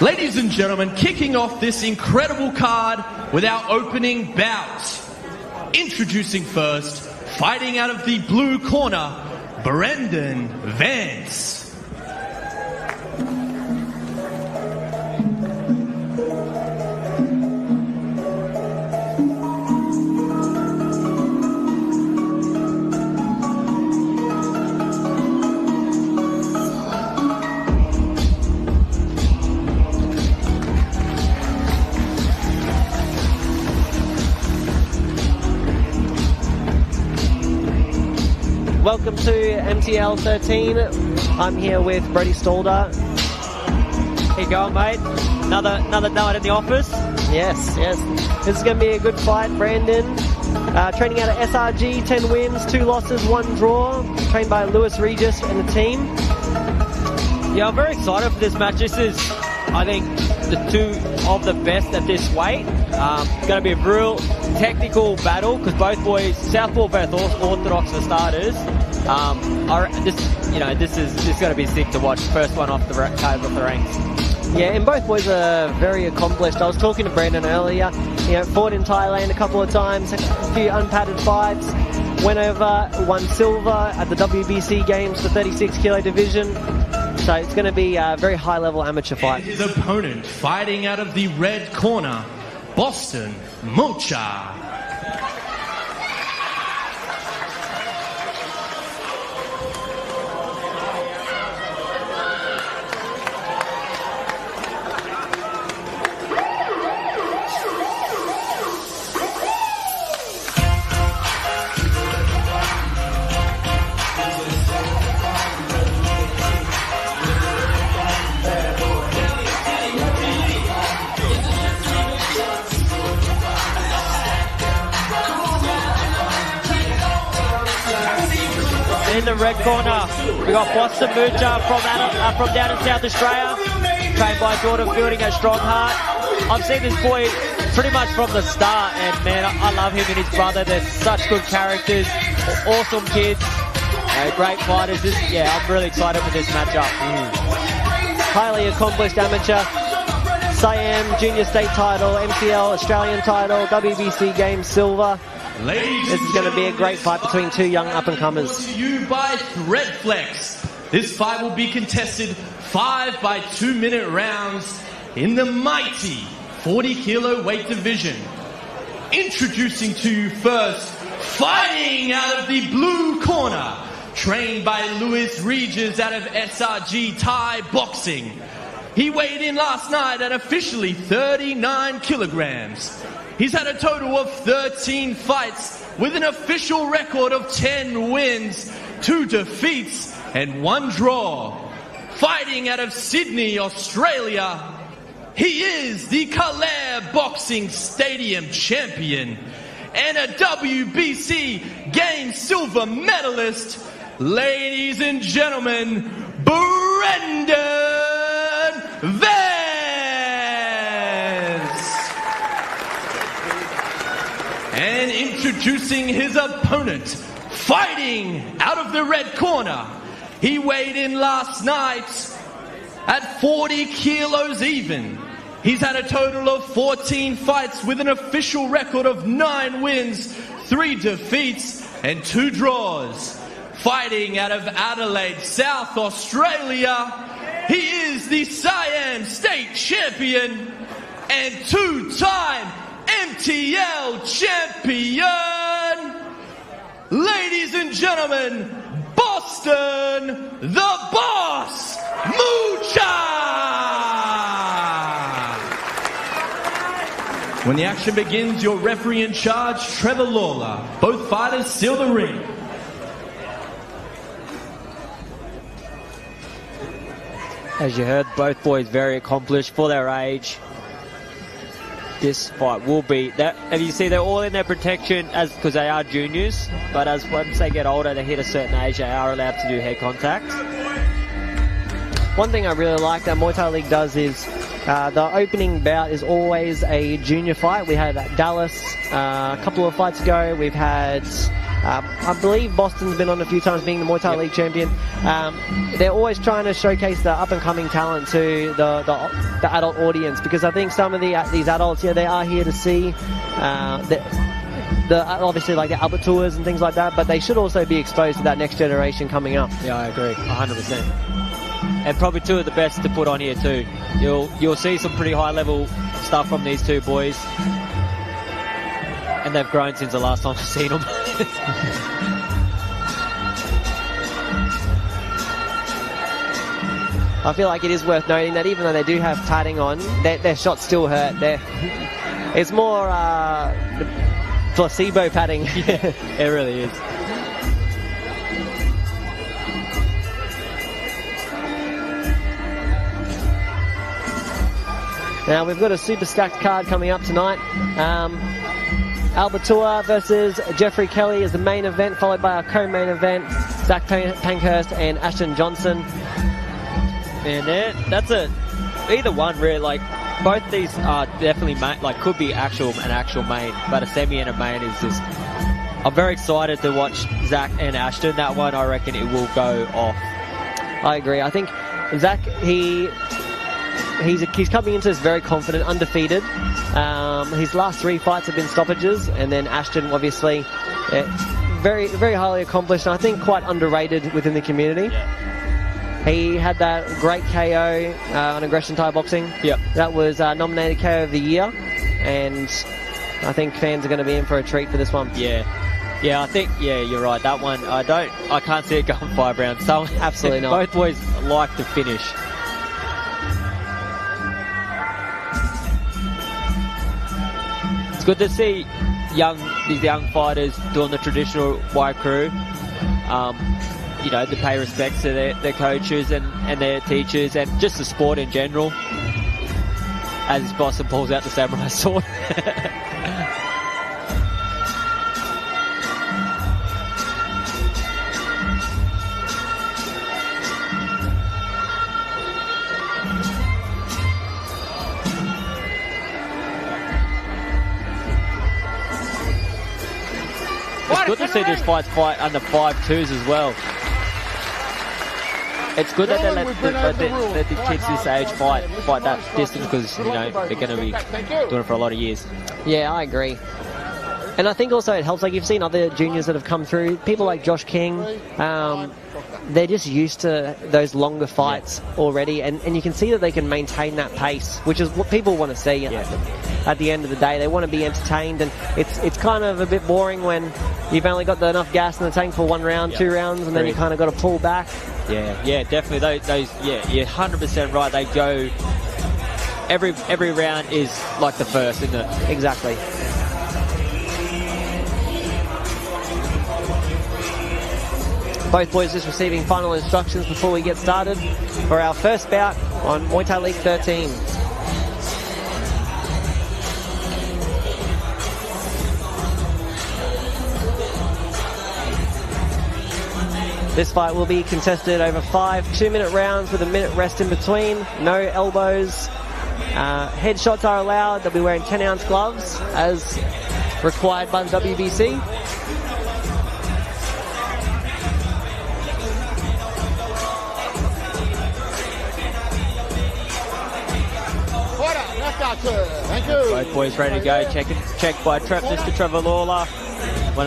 Ladies and gentlemen, kicking off this incredible card with our opening bout. Introducing first, fighting out of the blue corner, Brendan Vance. Welcome to MTL 13. I'm here with Brody Stalder. How you going, mate? Another night in the office? Yes. This is going to be a good fight, Brandon. Training out of SRG, 10 wins, 2 losses, 1 draw. Trained by Lewis Regis and the team. Yeah, I'm very excited for this match. This is, I think, the two of the best at this weight. It's going to be a real technical battle because both boys, Southpaw both orthodox for starters. This is going to be sick to watch. First one off the ranks. Yeah, and both boys are very accomplished. I was talking to Brandon earlier. Fought in Thailand a couple of times, a few unpadded fights. Went over, won silver at the WBC games, the 36 kilo division. So it's going to be a very high level amateur fight. And his opponent fighting out of the red corner, Boston Mocha. In the red corner, we got Boston Moocher from down in South Australia, trained by Jordan Fielding at Strong Heart. I've seen this boy pretty much from the start, and man, I love him and his brother. They're such good characters, awesome kids, great fighters. I'm really excited for this matchup. Highly accomplished amateur. Siam Junior State title, MCL Australian title, WBC Games silver. This is going to be a great fight between two young up-and-comers. To you by Threadflex. This fight will be contested 5 by 2-minute rounds in the mighty 40 kilo weight division. Introducing to you first, fighting out of the blue corner, trained by Lewis Regis out of SRG Thai Boxing. He weighed in last night at officially 39 kilograms. He's had a total of 13 fights with an official record of 10 wins, 2 defeats, and 1 draw. Fighting out of Sydney, Australia, he is the Calais Boxing Stadium champion and a WBC Games silver medalist. Ladies and gentlemen, Brendan Vance. And introducing his opponent, fighting out of the red corner. He weighed in last night at 40 kilos even. He's had a total of 14 fights with an official record of 9 wins, 3 defeats, and 2 draws. Fighting out of Adelaide, South Australia, he is the Siam State champion and 2-time MTL champion. Ladies and gentlemen, Boston the Boss Moocher. When the action begins, your referee in charge, Trevor Lawler. Both fighters seal the ring. As you heard, both boys very accomplished for their age. This fight will be that. As you see, they're all in their protection because they are juniors. But once they get older, they hit a certain age, they are allowed to do head contact. One thing I really like that Muay Thai League does is the opening bout is always a junior fight. We had Dallas a couple of fights ago. We've had I believe Boston's been on a few times being the Muay Thai League champion. They're always trying to showcase the up-and-coming talent to the adult audience, because I think some of these adults, they are here to see obviously like the Albert Tours and things like that, but they should also be exposed to that next generation coming up. Yeah, I agree, 100%. And probably two of the best to put on here too. You'll see some pretty high-level stuff from these two boys. And they've grown since the last time I've seen them. I feel like it is worth noting that even though they do have padding on, their shots still hurt. It's more placebo padding. Yeah, it really is. Now we've got a super stacked card coming up tonight. Albertua versus Jeffrey Kelly is the main event, followed by our co-main event, Zach Pankhurst and Ashton Johnson. Man, that's either one really. Like both these are definitely could be an actual main, but a semi and a main is just. I'm very excited to watch Zach and Ashton. That one, I reckon it will go off. I agree. I think Zach, he's coming into this very confident, undefeated. His last 3 fights have been stoppages, and then Ashton, obviously, very, very highly accomplished, and I think quite underrated within the community. Yeah. He had that great KO on Aggression Thai Boxing. Yep. That was nominated KO of the year, and I think fans are going to be in for a treat for this one. Yeah. Yeah, I think, you're right. That one, I can't see it going 5 rounds. So absolutely not. Both boys like to finish. It's good to see these young fighters doing the traditional white crew. To pay respects to their coaches and their teachers and just the sport in general. As his boss pulls out the samurai sword. It's good to see this fight under 5-2s as well. It's good that they let the kids this age fight that distance, because they're going to be doing it for a lot of years. Yeah, I agree. And I think also it helps, like you've seen other juniors that have come through, people like Josh King, they're just used to those longer fights already, and you can see that they can maintain that pace, which is what people want to see. At the end of the day, they want to be entertained, and it's kind of a bit boring when you've only got enough gas in the tank for 1 round, 2 rounds, and then you kind of got to pull back. Yeah, definitely. Those, you're 100% right. They go. Every round is like the first, isn't it? Exactly. Both boys just receiving final instructions before we get started for our first bout on Muay Thai League 13. This fight will be contested over 5 2-minute rounds with a minute rest in between. No elbows. Headshots are allowed. They'll be wearing 10-ounce gloves as required by the WBC. Both boys ready to go. Checked by Mr. Trevor Lawler.